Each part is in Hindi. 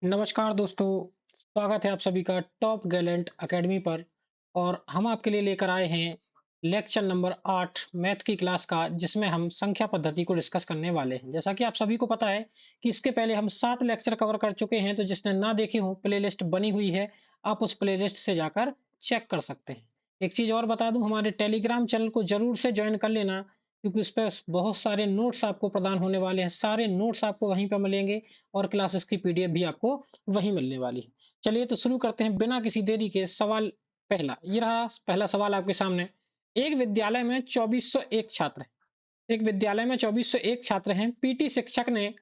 नमस्कार दोस्तों, स्वागत है आप सभी का टॉप गैलेंट एकेडमी पर। और हम आपके लिए लेकर आए हैं लेक्चर नंबर 8 मैथ की क्लास का, जिसमें हम संख्या पद्धति को डिस्कस करने वाले हैं। जैसा कि आप सभी को पता है कि इसके पहले हम 7 लेक्चर कवर कर चुके हैं, तो जिसने ना देखे हो प्लेलिस्ट बनी हुई है, आप उस प्लेलिस्ट से जाकर चेक कर सकते हैं। एक चीज़ और बता दूं, हमारे टेलीग्राम चैनल को ज़रूर से ज्वाइन कर लेना, क्योंकि उस पे बहुत सारे नोट्स आपको प्रदान होने वाले हैं। सारे नोट्स आपको वहीं पे मिलेंगे और क्लासेस की पीडीएफ भी आपको वहीं मिलने वाली है। चलिए तो शुरू करते हैं बिना किसी देरी के। सवाल पहला, ये रहा पहला सवाल आपके सामने। एक विद्यालय में 2401 छात्र हैं। एक विद्यालय में 2401 छात्र हैं। पीटी शिक्षक ने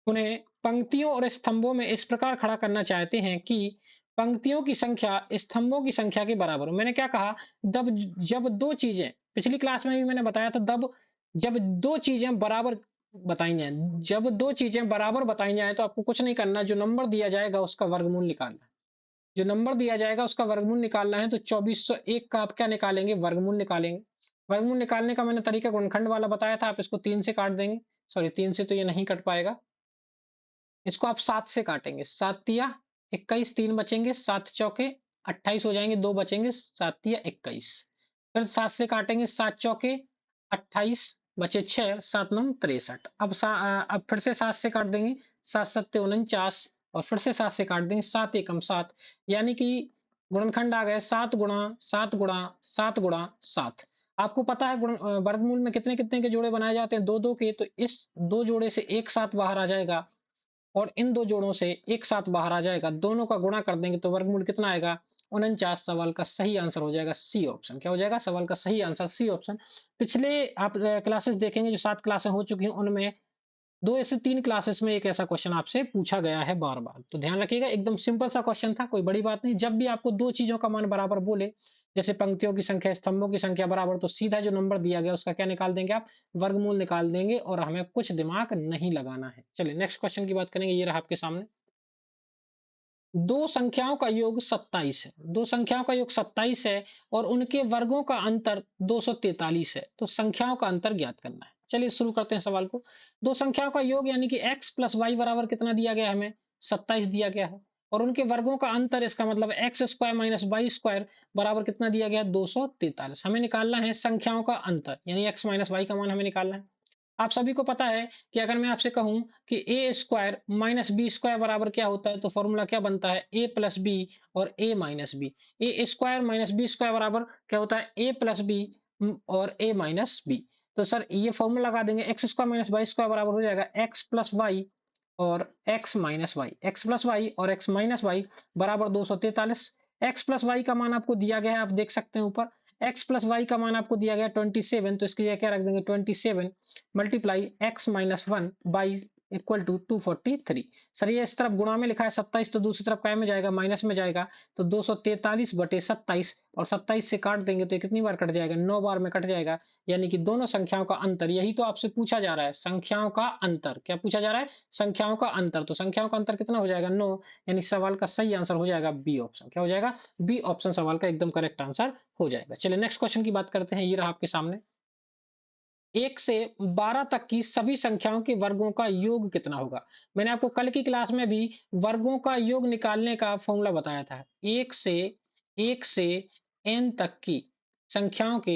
उन्हें पंक्तियों और स्तंभों में इस प्रकार खड़ा करना चाहते हैं कि पंक्तियों की संख्या स्तंभों की संख्या के बराबर हो। मैंने क्या कहा? दब जब दो चीजें, पिछली क्लास में भी मैंने बताया था, जब दो चीजें बराबर बताई जाए, जब दो चीजें बराबर बताई जाए तो आपको कुछ नहीं करना, जो नंबर दिया जाएगा उसका वर्गमूल निकालना है। जो नंबर दिया जाएगा उसका वर्गमूल निकालना है। तो 2401 का आप क्या निकालेंगे? वर्गमूल निकालेंगे। वर्गमूल निकालने का मैंने तरीका गुणनखंड वाला बताया था। आप इसको 3 से काट देंगे। सॉरी, 3 से तो ये नहीं कट पाएगा। इसको आप 7 से काटेंगे। 7 तिया 21, 3 बचेंगे, 7 चौके 28 हो जाएंगे, 2 बचेंगे, 7 तिया 21। फिर 7 से काटेंगे, 7 चौके 28, बचे 6, 7 नंग 63। अब फिर से 7 से काट देंगे, 7 सत्ते 49, और फिर से 7 से काट देंगे, 7 एकम 7। यानी कि गुणनखंड आ गए 7 गुणा 7 गुणा 7 गुणा 7। आपको पता है वर्गमूल में कितने कितने के जोड़े बनाए जाते हैं? दो दो के। तो इस दो जोड़े से एक साथ बाहर आ जाएगा, और इन दो जोड़ों से एक साथ बाहर आ जाएगा। दोनों का गुणा कर देंगे तो वर्गमूल कितना आएगा? 49। सवाल का सही आंसर हो जाएगा सी ऑप्शन। क्या हो जाएगा? सवाल का सही आंसर सी ऑप्शन। पिछले आप क्लासेस देखेंगे, जो 7 क्लासें हो चुकी हैं, उनमें 2 ऐसे 3 क्लासेस में एक ऐसा क्वेश्चन आपसे पूछा गया है बार-बार। तो ध्यान रखिएगा, एकदम सिंपल सा क्वेश्चन था, कोई बड़ी बात नहीं। जब भी आपको 2 चीज़ों का मान बराबर बोले, जैसे पंक्तियों की संख्या, स्तंभों की संख्या बराबर, तो सीधा जो नंबर दिया गया उसका क्या निकाल देंगे आप? वर्गमूल निकाल देंगे, और हमें कुछ दिमाग नहीं लगाना है। चलिए नेक्स्ट क्वेश्चन की बात करेंगे। ये रहा आपके सामने। दो संख्याओं का योग 27 है। दो संख्याओं का योग 27 है और उनके वर्गों का अंतर 243 है। तो संख्याओं का अंतर ज्ञात करना है। चलिए शुरू करते हैं सवाल को। दो संख्याओं का योग यानी कि x प्लस वाई बराबर कितना दिया गया है हमें? 27 दिया गया है। और उनके वर्गों का अंतर, इसका मतलब x square minus y square बराबर कितना दिया गया है? 243। हमें निकालना है संख्याओं का अंतर, यानी एक्स माइनस वाई का मान हमें निकालना है। आप सभी को पता है कि अगर मैं आपसे कहूं कि ए स्क्वायर माइनस बी स्क्वायर बराबर क्या होता है, तो फॉर्मूला क्या बनता है? ए प्लस बी और A minus B. A square minus B square बराबर क्या होता है? ए प्लस बी और ए माइनस बी। तो सर ये फॉर्मूला लगा देंगे, x square minus y square बराबर हो जाएगा एक्स प्लस वाई और x minus y. X plus y और एक्स माइनस वाई बराबर 243। एक्स प्लस वाई का मान आपको दिया गया है, आप देख सकते हैं ऊपर। एक्स प्लस वाई का मान आपको दिया गया 27, तो इसकी जगह क्या रख देंगे? 27 multiply x minus one by equal to 243। Sir ये इस तरफ गुणा में लिखा है 27, तो दूसरी तरफ क्या में जाएगा? माइनस में जाएगा। तो 243 बटे 27, और 27 से काट देंगे तो ये कितनी बार कट जाएगा? 9 बार में कट जाएगा। यानी कि दोनों संख्याओं का अंतर, यही तो आपसे पूछा जा रहा है, संख्याओं का अंतर। क्या पूछा जा रहा है? संख्याओं का अंतर। तो संख्याओं का अंतर कितना हो जाएगा? 9। यानी सवाल का सही आंसर हो जाएगा बी ऑप्शन। क्या हो जाएगा? बी ऑप्शन सवाल का एकदम करेक्ट आंसर हो जाएगा। चलिए नेक्स्ट क्वेश्चन की बात करते हैं। ये रहा आपके सामने। 1 से 12 तक की सभी संख्याओं के वर्गों का योग कितना होगा? मैंने आपको कल की क्लास में भी वर्गों का योग निकालने का फॉर्मूला बताया था। 1 से n तक की संख्याओं के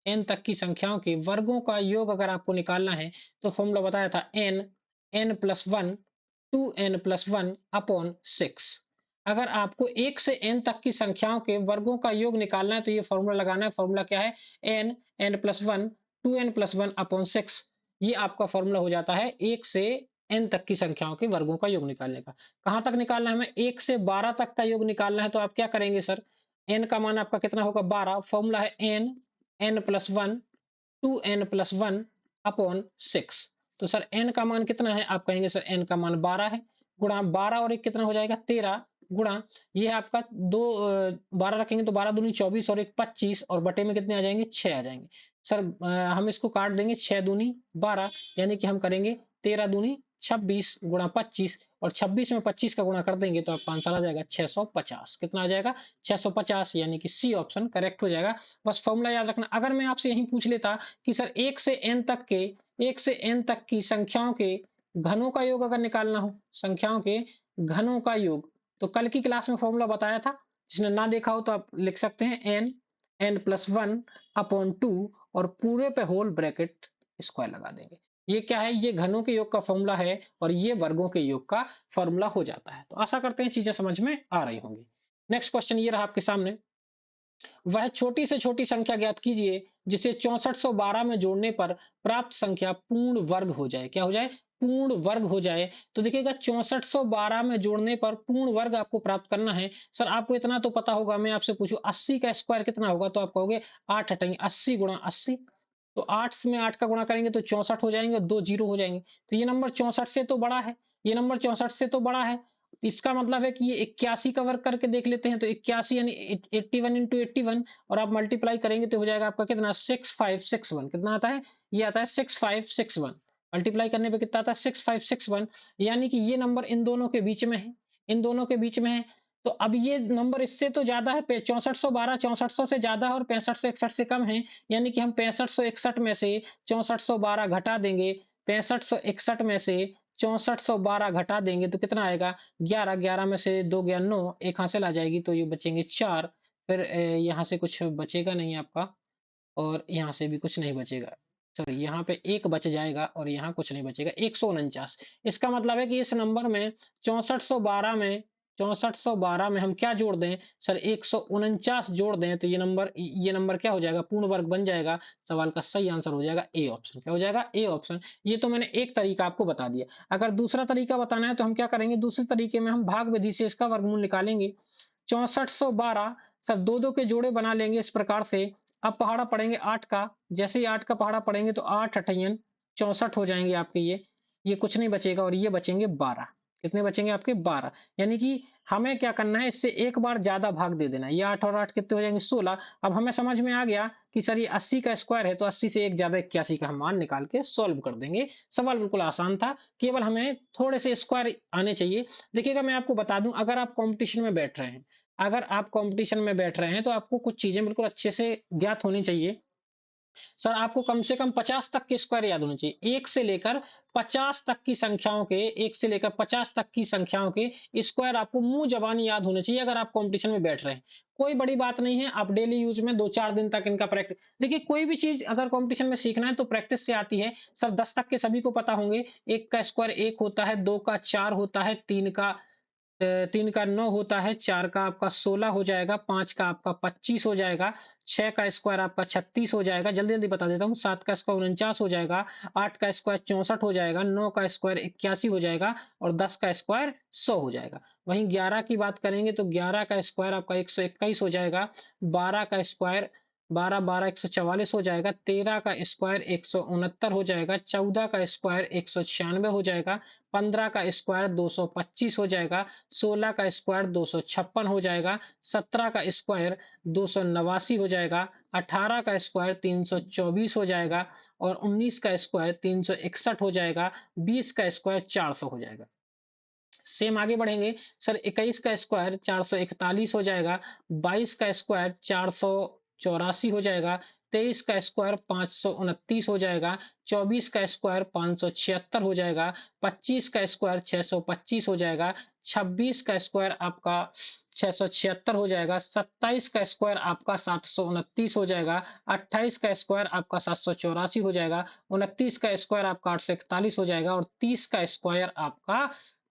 n तक की संख्याओं के वर्गों का योग अगर आपको निकालना है, तो फॉर्मूला बताया था n plus 1 2n plus 1 upon 6। अगर आपको 1 से n तक की संख्याओं के वर्गों का योग निकालना है, तो ये फॉर्मूला लगाना है। फॉर्मूला क्या है? n plus 1 2n plus 1 upon 6। ये आपका फॉर्मूला हो जाता है 1 से n तक की संख्याओं के वर्गों का योग निकालने का। कहाँ तक निकालना है हमें? 1 से 12 तक का योग निकालना है। तो आप क्या करेंगे सर? n का मान आपका कितना होगा? 12। फॉर्मूला है n plus 1 2n plus 1 upon 6। तो सर n का मान कितना है? आप कहेंगे सर n का मान 12 है। गुणा 12 और 1 कितना हो जाएगा? 13। गुणा ये है आपका 12 रखेंगे तो 12 दूनी 24 और 1 25, और बटे में कितने आ जाएंगे? 6 आ जाएंगे। सर हम इसको काट देंगे, 6 दूनी 12, यानी कि हम करेंगे 13 दूनी 26 गुणा 25, और 26 में 25 का गुणा कर देंगे तो आपका आंसर आ जाएगा 650। कितना आ जाएगा? 650, यानी कि सी ऑप्शन करेक्ट हो जाएगा। बस फॉर्मूला याद रखना। अगर मैं आपसे यही पूछ लेता कि सर 1 से n तक की संख्याओं के घनों का योग अगर निकालना हो, संख्याओं के घनों का योग। तो कल की क्लास में फॉर्मूला बताया था, जिसने ना देखा हो तो आप लिख सकते हैं n n+1 अपॉन 2 और पूरे पे होल ब्रैकेट स्क्वायर लगा देंगे। ये क्या है? ये घनों के योग का फॉर्मूला है और ये वर्गों के योग का फॉर्मूला हो जाता है। तो आशा करते हैं चीजें समझ में आ रही होंगी। नेक्स्ट क्वेश्चन ये रहा आपके सामने। वह छोटी से छोटी संख्या ज्ञात कीजिए जिसे 6412 में जोड़ने पर प्राप्त संख्या पूर्ण वर्ग हो जाए। क्या हो जाए? पूर्ण वर्ग हो जाए। तो देखिएगा 6412 में जोड़ने पर पूर्ण वर्ग आपको प्राप्त करना है। सर आपको इतना तो पता होगा, मैं आपसे पूछूं 80 का स्क्वायर कितना होगा? तो आप कहोगे 8 हटाएंगे 80 गुणा 80। तो 8 में 8 का गुणा करेंगे तो 64 हो जाएंगे, दो जीरो हो जाएंगे। तो ये नंबर 64 से तो बड़ा है, ये नंबर 64 से तो बड़ा है। इसका मतलब है कि ये 81 का वर्ग करके देख लेते हैं। तो 81 यानी 81 इंटू 81 और आप मल्टीप्लाई करेंगे तो हो जाएगा आपका कितना? 6561। कितना आता है? ये आता है 6561। मल्टीप्लाई करने पे कितना आता है? 6561। यानी कि ये नंबर इन दोनों के बीच में है, इन दोनों के बीच में है। तो अब ये नंबर इससे तो ज्यादा है, 6412 6400 से ज्यादा है और 6561 से कम है। यानी कि हम 6561 में से 6412 घटा देंगे, 6561 में से 6412 घटा देंगे तो कितना आएगा? 11। 11 में से 2 गया 9, एक हासिल आ जाएगी तो ये बचेंगे 4। फिर यहाँ से कुछ बचेगा नहीं आपका और यहाँ से भी कुछ नहीं बचेगा। सॉरी, यहाँ पे 1 बच जाएगा और यहाँ कुछ नहीं बचेगा, 149। इसका मतलब है कि इस नंबर में 6412 में हम क्या जोड़ दें? सर 149 जोड़ दें तो ये नंबर क्या हो जाएगा? पूर्ण वर्ग बन जाएगा। सवाल का सही आंसर हो जाएगा ए ऑप्शन। क्या हो जाएगा? A option. ये तो मैंने एक तरीका आपको बता दिया। अगर दूसरा तरीका बताना है तो हम क्या करेंगे? दूसरे तरीके में हम भाग विधि से इसका वर्गमूल निकालेंगे। 6412 सर दो-दो के जोड़े बना लेंगे इस प्रकार से। अब पहाड़ा पड़ेंगे 8 का, जैसे ही 8 का पहाड़ा पड़ेंगे तो 8 अठैयन 64 हो जाएंगे आपके ये कुछ नहीं बचेगा और ये बचेंगे 12। कितने बचेंगे आपके? 12। यानी कि हमें क्या करना है? इससे एक बार ज्यादा भाग दे देना है। ये 8 और 8 कितने हो जाएंगे? 16। अब हमें समझ में आ गया कि सर ये 80 का स्क्वायर है तो 80 से एक ज्यादा 81 का हम मान निकाल के सॉल्व कर देंगे। सवाल बिल्कुल आसान था, केवल हमें थोड़े से स्क्वायर आने चाहिए। देखिएगा मैं आपको बता दूं, अगर आप कंपटीशन में बैठ रहे हैं, अगर आप कंपटीशन में बैठ रहे हैं तो आपको कुछ चीजें बिल्कुल अच्छे से ज्ञात होनी चाहिए। सर आपको कम से कम 50 तक के स्क्वायर याद होने चाहिए। 1 से लेकर 50 तक की संख्याओं के 1 से लेकर 50 तक की संख्याओं के स्क्वायर आपको मुँह ज़बानी याद होने चाहिए अगर आप कॉम्पिटिशन में बैठ रहे हैं। कोई बड़ी बात नहीं है, आप डेली यूज़ में 2-4 दिन तक इनका देखिए कोई भी चीज़ अगर कॉम्पिटिशन में सीखना है तो प्रैक्टिस से आती है। सर 10 तक के सभी को पता होंगे। 1 का स्क्वायर 1 होता है, 2 का 4 होता है, 3 का 9 होता है, 4 का आपका 16 हो जाएगा, 5 का आपका 25 हो जाएगा, 6 का स्क्वायर आपका 36 हो जाएगा, जल्दी-जल्दी बता देता हूँ, 7 का स्क्वायर 49 हो जाएगा, 8 का स्क्वायर 64 हो जाएगा, 9 का स्क्वायर 81 हो जाएगा और 10 का स्क्वायर 100 हो जाएगा। वहीं 11 की बात करेंगे तो 11 का स्क्वायर आपका 121 हो जाएगा, 12 का स्क्वायर 12, 12 144 हो जाएगा, 13 का स्क्वायर 169 हो जाएगा, 14 का स्क्वायर 196 हो जाएगा, 15 का स्क्वायर 225 हो जाएगा, 16 का स्क्वायर 256 हो जाएगा, 17 का स्क्वायर 289 हो जाएगा, 18 का स्क्वायर 324 हो जाएगा और 19 का स्क्वायर 361 हो जाएगा, 20 का स्क्वायर 400 हो जाएगा। सेम आगे बढ़ेंगे। सर 21 का स्क्वायर 441 हो जाएगा, 22 का स्क्वायर 484 हो जाएगा, 23 का स्क्वायर 529 हो जाएगा, 24 का स्क्वायर 576 हो जाएगा, 25 का स्क्वायर 625 हो जाएगा, 26 का स्क्वायर आपका 676 हो जाएगा, 27 का स्क्वायर आपका 729 हो जाएगा, 28 का स्क्वायर आपका 784 हो जाएगा, 29 का स्क्वायर आपका 841 हो जाएगा और 30 का स्क्वायर आपका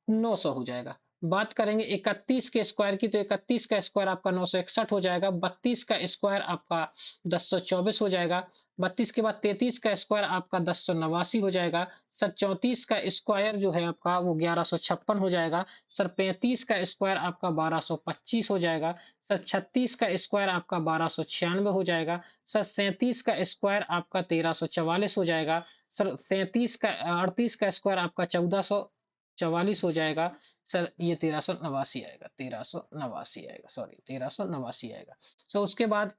900 हो जाएगा। बात करेंगे 31 के स्क्वायर की तो 31 का स्क्वायर आपका 961 हो जाएगा, 32 का स्क्वायर आपका 1024 हो जाएगा, 32 के बाद 33 का स्क्वायर आपका 1089 हो जाएगा, सर 34 का स्क्वायर जो है आपका वो 1156 हो जाएगा, सर 35 का स्क्वायर आपका 1225 हो जाएगा, सर 36 का स्क्वायर आपका 1296 हो जाएगा, सर 37 का स्क्वायर आपका 1344 हो जाएगा, सर 37 का 38 का स्क्वायर आपका 1444 हो जाएगा। सर ये 1389 आएगा, 1389 आएगा, सॉरी 1389 आएगा। सो उसके बाद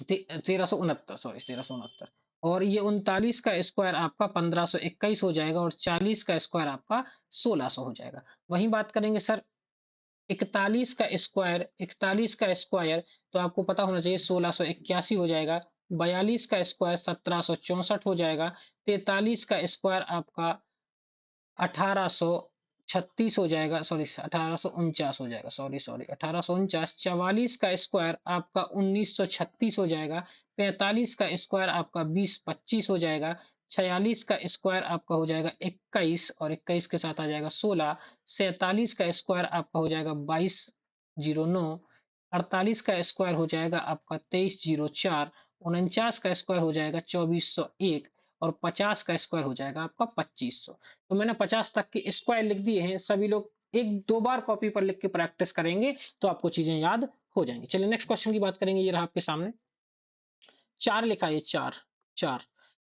1369, सॉरी 1369 और ये 39 का स्क्वायर आपका 1521 हो जाएगा और 40 का स्क्वायर आपका 1600 हो जाएगा। वहीं बात करेंगे सर 41 का स्क्वायर तो आपको पता होना चाहिए 1681 हो जाएगा, 42 का स्क्वायर 1764 हो जाएगा, 43 का स्क्वायर आपका 1800 36 हो जाएगा, सॉरी 1849 हो जाएगा, सॉरी 1849। 44 का स्क्वायर आपका 1936 हो जाएगा। 45 का स्क्वायर आपका 2025 हो जाएगा। 46 का स्क्वायर आपका हो जाएगा 21 और 21 के साथ आ जाएगा 16। 47 का स्क्वायर आपका हो जाएगा 2209। 48 का स्क्वायर हो जाएगा आपका 2304। 49 का स्क्वायर हो जाएगा 2401 और 50 का स्क्वायर हो जाएगा आपका 2500। तो मैंने 50 तक के स्क्वायर लिख दिए हैं। सभी लोग एक दो बार कॉपी पर लिख के प्रैक्टिस करेंगे तो आपको चीजें याद हो जाएंगी। चलिए नेक्स्ट क्वेश्चन की बात करेंगे। ये रहा आपके सामने। 4 लिखा है, 4 4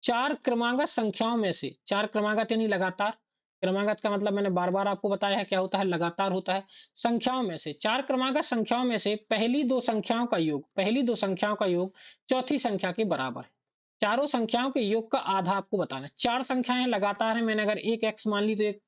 4 क्रमागत संख्याओं में से, 4 क्रमागत यानी लगातार। क्रमागत का मतलब मैंने बार बार आपको बताया है क्या होता है, लगातार होता है। संख्याओं में से, 4 क्रमागत संख्याओं में से पहली दो संख्याओं का योग, पहली दो संख्याओं का योग चौथी संख्या के बराबर है। चारों संख्याओं के योग का आधा आपको बताना है। चार संख्याएं लगातार है, मैंने अगर एक एक्स मान ली तो एक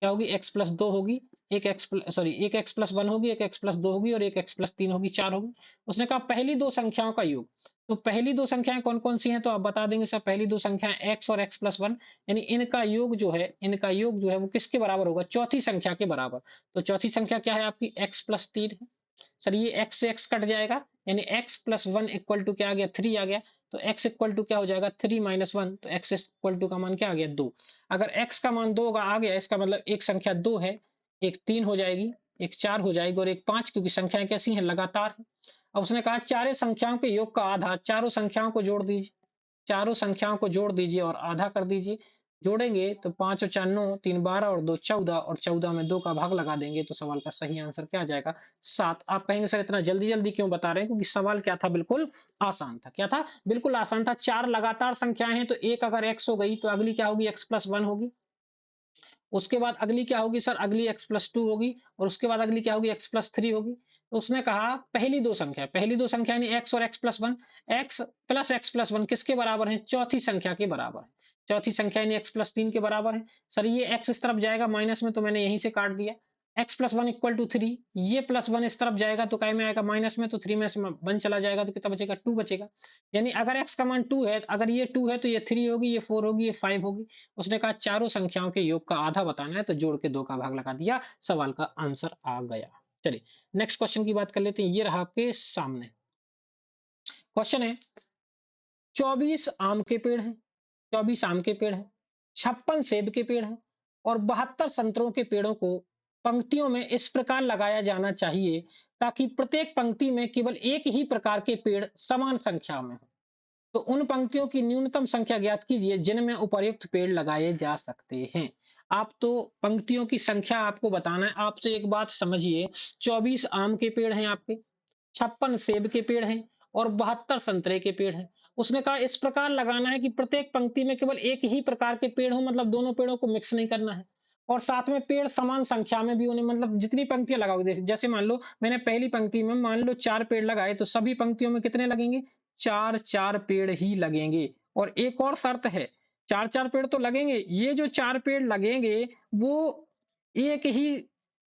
क्या होगी, एक्स प्लस दो होगी। एक एक्स प्लस वन होगी, एक एक्स प्लस दो होगी और एक एक्स प्लस तीन होगी, चार होगी। उसने कहा पहली दो संख्याओं का योग। तो पहली दो संख्याएं कौन कौन सी हैं, तो आप बता देंगे सर। पहली दो संख्याएं एक्स और एक्स प्लस वन, यानी इनका योग जो है, इनका योग जो है वो किसके बराबर होगा, चौथी संख्या के बराबर। तो चौथी संख्या क्या है आपकी, एक्स प्लस तीन है। सर ये एक्स से एक्स कट जाएगा, यानी x plus one equal to क्या आ गया, थ्री आ गया। तो एक्स इक्वल टू क्या हो जाएगा, थ्री माइनस वन, तो एक्स इक्वल टू का मान क्या आ गया, दो। अगर एक्स का मान दो आ गया, इसका मतलब एक संख्या दो है, एक तीन हो जाएगी, एक चार हो जाएगी और एक पांच, क्योंकि संख्याएं कैसी हैं, लगातार। अब उसने कहा चारों संख्याओं के योग का आधा, चारों संख्याओं को जोड़ दीजिए, चारों संख्याओं को जोड़ दीजिए और आधा कर दीजिए। जोड़ेंगे तो पांच और चार नौ, तीन बारह और दो चौदह, और चौदह में दो का भाग लगा देंगे तो सवाल का सही आंसर क्या आ जाएगा, सात। आप कहेंगे सर इतना जल्दी जल्दी क्यों बता रहे हैं, क्योंकि सवाल क्या था, बिल्कुल आसान था। क्या था, बिल्कुल आसान था। चार लगातार संख्याएं हैं तो एक अगर एक्स हो गई तो अगली क्या होगी, एक्स प्लस वन होगी। उसके बाद अगली क्या होगी सर, अगली एक्स प्लस टू होगी। और उसके बाद अगली क्या होगी, एक्स प्लस थ्री होगी। तो उसने कहा पहली दो संख्या, पहली दो संख्या यानी एक्स और x plus one, x plus one किसके बराबर है, चौथी संख्या के बराबर है। चौथी संख्या यानी एक्स प्लस तीन के बराबर है। सर ये एक्स इस तरफ जाएगा माइनस में, तो मैंने यहीं से काट दिया। X plus one equal to three, ये प्लस वन इस तरफ जाएगा तो काय में आएगा, माइनस में, तो थ्री में से वन चला जाएगा तो कितना बचेगा, टू बचेगा। यानी अगर एक्स का मान टू है, अगर ये टू है तो ये थ्री होगी, ये फोर होगी, ये फाइव होगी। उसने कहा चारों संख्याओं के योग का आधा बताना है, तो जोड़ के दो का भाग लगा दिया, सवाल का आंसर आ गया। चलिए नेक्स्ट क्वेश्चन की बात कर लेते हैं। ये रहा आपके सामने क्वेश्चन है। 24 आम के पेड़ हैं, 24 आम के पेड़ हैं, 56 सेब के पेड़ हैं और 72 संतरों के पेड़ों को पंक्तियों में इस प्रकार लगाया जाना चाहिए ताकि प्रत्येक पंक्ति में केवल एक ही प्रकार के पेड़ समान संख्या में हो। तो उन पंक्तियों की न्यूनतम संख्या ज्ञात कीजिए जिनमें उपर्युक्त पेड़ लगाए जा सकते हैं। आप तो पंक्तियों की संख्या आपको बताना है। आप तो एक बात समझिए, 24 आम के पेड़ हैं आपके, 56 सेब के पेड़ हैं और 72 संतरे के पेड़ हैं। उसने कहा इस प्रकार लगाना है कि प्रत्येक पंक्ति में केवल एक ही प्रकार के पेड़ हो, मतलब दोनों पेड़ों को मिक्स नहीं करना है। और साथ में पेड़ समान संख्या में भी उन्हें, मतलब जितनी पंक्तियां लगाओगे, जैसे मान लो मैंने पहली पंक्ति में मान लो चार पेड़ लगाए, तो सभी पंक्तियों में कितने लगेंगे, चार चार पेड़ ही लगेंगे। और एक और शर्त है, चार चार पेड़ तो लगेंगे, ये जो चार पेड़ लगेंगे वो एक ही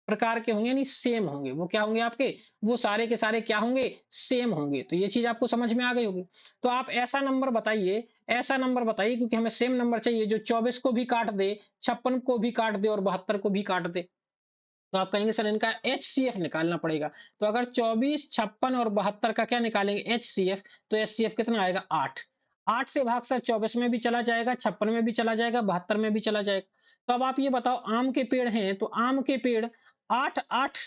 प्रकार के होंगे, यानी सेम होंगे। वो क्या होंगे आपके, वो सारे के सारे क्या होंगे, सेम होंगे। तो ये चीज आपको समझ में आ गई होगी। तो आप ऐसा नंबर बताइए, ऐसा नंबर बताइए, क्योंकि हमें सेम नंबर चाहिए जो 24 को भी काट दे, 56 को भी काट दे और 72 को भी काट दे। तो आप कहेंगे सर इनका एचसीएफ निकालना पड़ेगा। तो अगर 24, 56 और 72 का क्या निकालेंगे, एचसीएफ, तो एचसीएफ कितना आएगा, 8। 8 से भाग सर 24 में भी चला जाएगा, 56 में भी चला जाएगा, 72 में भी चला जाएगा। तो अब आप ये बताओ, आम के पेड़ हैं तो आम के पेड़ 8-8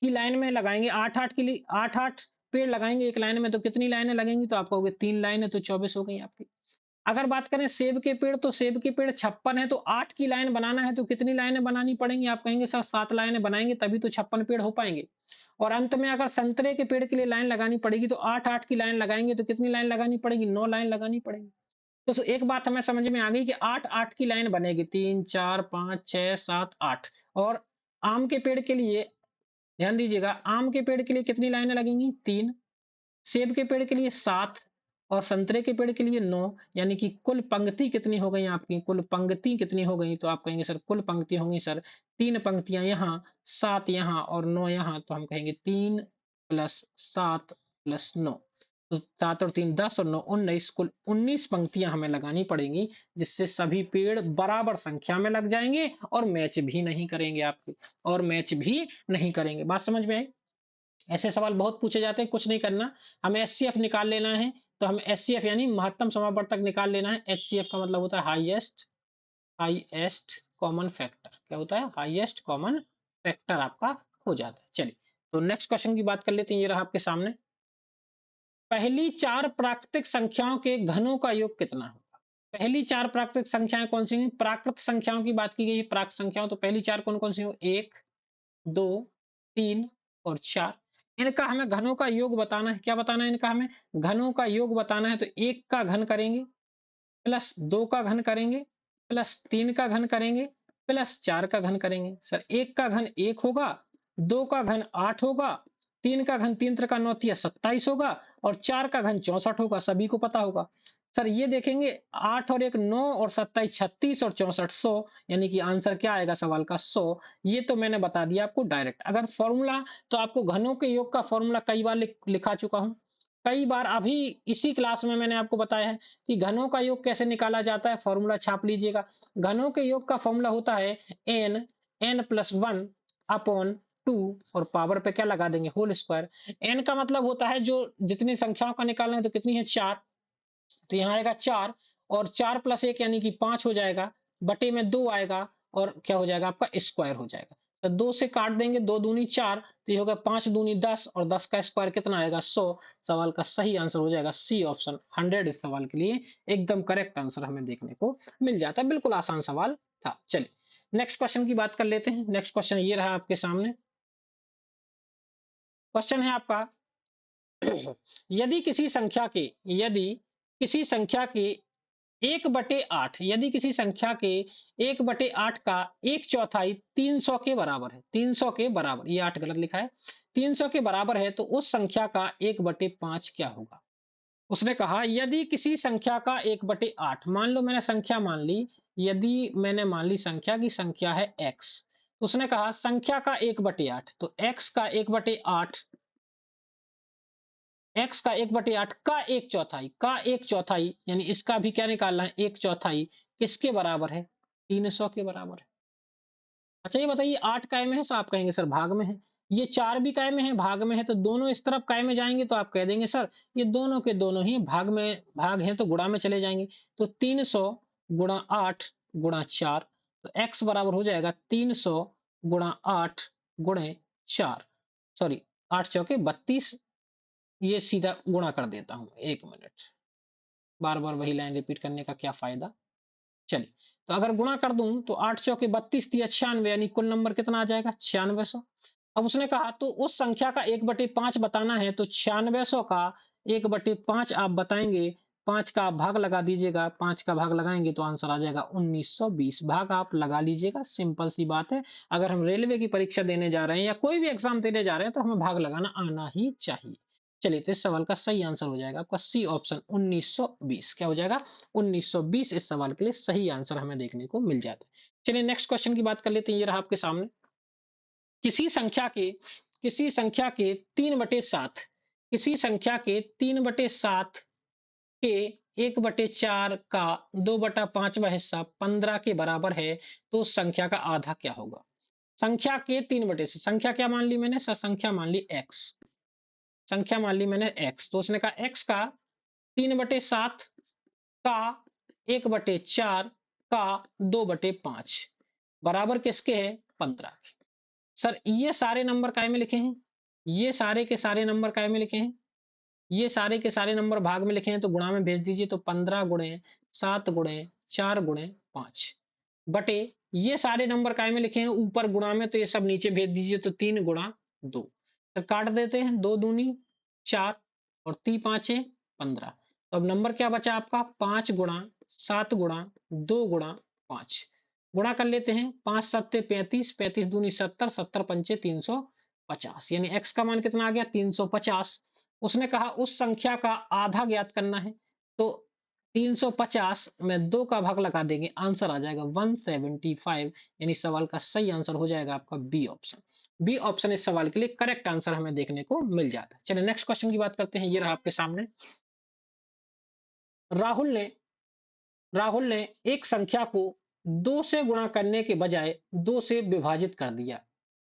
की लाइन में लगाएंगे, 8-8 के लिए 8-8 पेड़ लगाएंगे एक लाइन में, तो कितनी लाइनें लगेंगी, तो आप कहोगे 3 लाइनें, तो 24 हो गई आपकी। अगर बात करें सेब के पेड़, तो सेब के पेड़ 56 है तो 8 की लाइन बनाना है तो कितनी लाइनें बनानी पड़ेंगी, आप कहेंगे सर 7 लाइनें बनाएंगे तभी तो 56 पेड़ हो पाएंगे। और अंत में अगर संतरे के पेड़ के लिए लाइन लगानी पड़ेगी तो 8-8 की लाइन लगाएंगे तो कितनी लाइन लगानी पड़ेगी, 9 लाइन लगानी पड़ेगी। तो एक बात हमें समझ में आ गई कि 8-8 की लाइन बनेगी, 3 4 5 6 7 8। और आम के पेड़ के लिए ध्यान दीजिएगा, आम के पेड़ के लिए कितनी लाइनें लगेंगी, 3। सेब के पेड़ के लिए 7 और संतरे के पेड़ के लिए 9, यानी कि कुल पंक्ति कितनी हो गई आपकी, कुल पंक्ति कितनी हो गई, तो आप कहेंगे सर कुल पंक्ति होंगी सर 3 पंक्तियां यहाँ, 7 यहाँ और 9 यहाँ, तो हम कहेंगे 3 + 7 + 9। तो 7 और 3 10 और 9 19, कुल 19 पंक्तियां हमें लगानी पड़ेंगी, जिससे सभी पेड़ बराबर संख्या में लग जाएंगे और मैच भी नहीं करेंगे आपके, और मैच भी नहीं करेंगे। बात समझ में आई? ऐसे सवाल बहुत पूछे जाते हैं, कुछ नहीं करना, हमें एचसीएफ निकाल लेना है। तो हमें एचसीएफ यानी महत्तम समापवर्तक निकाल लेना है। एचसीएफ का मतलब होता है हाईएस्ट हाईएस्ट कॉमन फैक्टर। क्या होता है? हाईएस्ट कॉमन फैक्टर आपका हो जाता है। चलिए, तो नेक्स्ट क्वेश्चन की बात कर लेते हैं। ये रहा आपके सामने। पहली चार प्राकृतिक संख्याओं के घनों का योग कितना होगा? पहली चार प्राकृतिक संख्याएं कौन सी हैं? प्राकृत संख्याओं की बात की गई है, प्राकृत संख्याओं। तो पहली चार कौन कौन सी हो? 1, 2, 3 और 4। इनका हमें घनों का योग बताना है। क्या बताना है इनका हमें? घनों का योग बताना है। तो 1 का घन करेंगे, प्लस 2 का घन करेंगे, प्लस 3 का घन करेंगे, प्लस 4 का घन करेंगे। सर 1 का घन 1 होगा, 2 का घन 8 होगा, 3 का घन 3 त्रिका 9 तिया 27 होगा और 4 का घन 64 होगा। सभी को पता होगा। सर ये देखेंगे 8 और 1 9 और 27 36 और 64 100, यानी कि आंसर क्या आएगा सवाल का? 100। ये तो मैंने बता दिया आपको डायरेक्ट। अगर फॉर्मूला, तो आपको घनों के योग का फॉर्मूला कई बार लिखा चुका हूं। कई बार अभी इसी क्लास में मैंने आपको बताया है कि घनों का योग कैसे निकाला जाता है। फॉर्मूला छाप लीजिएगा। घनों के योग का फॉर्मूला होता है n+1 अपॉन 2 और पावर पे क्या लगा देंगे? Whole square. n का मतलब होता है जो जितनी संख्याओं का निकालना है, तो कितनी है? 4। तो यहाँ आएगा 4 और 4 प्लस 1 यानी कि 5 हो जाएगा, बटे में 2 आएगा और क्या हो जाएगा आपका? स्क्वायर हो जाएगा। तो 2 से काट देंगे, 2 दूनी 4, तो ये होगा 5 दूनी 10 और 10 का स्क्वायर कितना आएगा? 100। सवाल का सही आंसर हो जाएगा सी ऑप्शन 100। इस सवाल के लिए एकदम करेक्ट आंसर हमें देखने को मिल जाता है। बिल्कुल आसान सवाल था। चलिए, नेक्स्ट क्वेश्चन की बात कर लेते हैं। नेक्स्ट क्वेश्चन ये रहा आपके सामने। क्वेश्चन है आपका यदि किसी संख्या के यदि किसी संख्या के 1/8, यदि किसी संख्या के 1/8 का 1/4 300 के बराबर है, 300 के बराबर, ये 8 गलत लिखा है, 300 के बराबर है, तो उस संख्या का 1/5 क्या होगा? उसने कहा यदि किसी संख्या का 1/8, मान लो मैंने संख्या मान ली, यदि मैंने मान ली संख्या की संख्या है x, तो उसने कहा संख्या का 1/8, तो x का 1/8, x का 1/8 का 1/4 का 1/4, यानी इसका भी क्या निकालना है? 1/4 किसके बराबर है? 300 के बराबर है। अच्छा ये बताइए 8 काय में है? तो आप कहेंगे सर भाग में है। ये 4 भी काय में है? भाग में है। तो दोनों इस तरफ काय में जाएंगे, तो आप कह देंगे सर ये दोनों के दोनों ही भाग में भाग हैं, तो गुणा में चले जाएंगे। तो 300 गुणा 8 गुणा 4, तो x बराबर हो जाएगा 300 गुणा 8 गुणे 4, सॉरी 8 चौके 32। ये सीधा गुणा कर देता हूँ, 1 मिनट, बार-बार वही लाइन रिपीट करने का क्या फ़ायदा? चलिए, तो अगर गुणा कर दूँ तो 8 चौके 32 तिया 96, यानी कुल नंबर कितना आ जाएगा? 9600। अब उसने कहा तो उस संख्या का 1/5 बताना है, तो 9600 का 1/5 आप बताएँगे, 5 का आप भाग लगा दीजिएगा, 5 का भाग लगाएँगे तो आंसर आ जाएगा 1920। भाग आप लगा लीजिएगा, सिंपल सी बात है। अगर हम रेलवे की परीक्षा देने जा रहे हैं या कोई भी एग्ज़ाम देने जा रहे हैं, तो हमें भाग लगाना आना ही चाहिए। चलिए, तो इस सवाल का सही आंसर हो जाएगा आपका सी ऑप्शन 1920। क्या हो जाएगा? 1920 इस सवाल के लिए सही आंसर हमें देखने को मिल जाता है। चलिए नेक्स्ट क्वेश्चन की बात कर लेते हैं। ये रहा आपके सामने। किसी संख्या के किसी संख्या के 3/7 किसी संख्या के 3/7 के 1/4 का 2/5वां हिस्सा 15 के बराबर है, तो उस संख्या का आधा क्या होगा? संख्या के 3 बटे से संख्या क्या मान ली मैंने? संख्या मान ली x, संख्या मान ली मैंने x, तो उसने कहा x का 3/7 का 1/4 का 2/5 बराबर किसके है? 15 के। सर ये सारे नंबर काय में लिखे हैं? ये सारे के सारे नंबर काय में लिखे हैं? ये सारे के सारे नंबर भाग में लिखे हैं, तो गुणा में भेज दीजिए। तो 15 गुणे 7 गुणे 4 गुणे 5 बटे ये सारे नंबर काय में लिखे हैं? ऊपर गुणा में, तो ये सब नीचे भेज दीजिए। तो 3 गुणा 2, तो काट देते हैं, 2 दूनी 4 और 3 पाँचे 15। तो अब नंबर क्या बचा आपका? 5 गुणा 7 गुणा 2 गुणा 5, गुणा कर लेते हैं। 5 सत्ते 35, 35 दूनी 70, 70 पंचे 350, यानी x का मान कितना आ गया? 350। उसने कहा उस संख्या का आधा ज्ञात करना है, तो 350 में 2 का भाग लगा देंगे, आंसर आ जाएगा 175, यानी सवाल का सही आंसर हो जाएगा आपका बी ऑप्शन। बी ऑप्शन इस सवाल के लिए करेक्ट आंसर हमें देखने को मिल जाता है। चलिए नेक्स्ट क्वेश्चन की बात करते हैं, ये रहा आपके सामने। राहुल ने राहुल ने एक संख्या को 2 से गुणा करने के बजाय 2 से विभाजित कर दिया,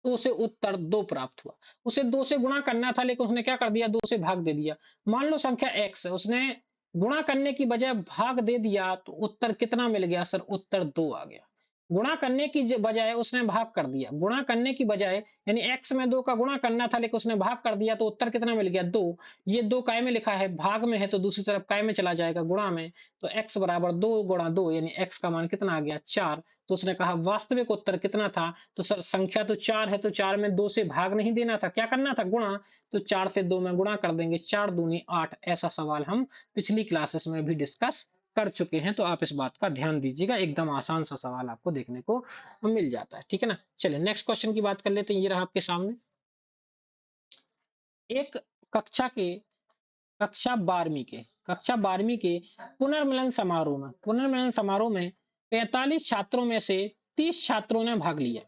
तो उसे उत्तर 2 प्राप्त हुआ। उसे 2 से गुणा करना था, लेकिन उसने क्या कर दिया, 2 से भाग दे दिया। मान लो संख्या x है, उसने गुणा करने की बजाय भाग दे दिया, तो उत्तर कितना मिल गया सर, उत्तर 2 आ गया। गुणा करने की बजाय उसने भाग कर दिया, गुणा करने की बजाय यानी x में 2 का गुणा करना था, लेकिन उसने भाग कर दिया, तो उत्तर कितना मिल गया, 2। ये 2 काय में लिखा है, भाग में है, तो दूसरी तरफ काय में चला जाएगा, गुणा में। तो x बराबर 2 गुणा 2, यानी x का मान कितना आ गया, 4। तो उसने कहा वास्तविक उत्तर कितना था, तो सर संख्या तो 4 है, तो 4 में 2 से भाग नहीं देना था, क्या करना था, गुणा। तो 4 से 2 में गुणा कर देंगे, 4 दूनी 8। ऐसा सवाल हम पिछली क्लासेस में भी डिस्कस कर चुके हैं, तो आप इस बात का ध्यान दीजिएगा, एकदम आसान सा सवाल आपको देखने को मिल जाता है, ठीक है ना। चलिए नेक्स्ट क्वेश्चन की बात कर लेते हैं, ये रहा आपके सामने। एक कक्षा के कक्षा 12वीं के पुनर्मिलन समारोह में 45 छात्रों में से 30 छात्रों ने भाग लिया।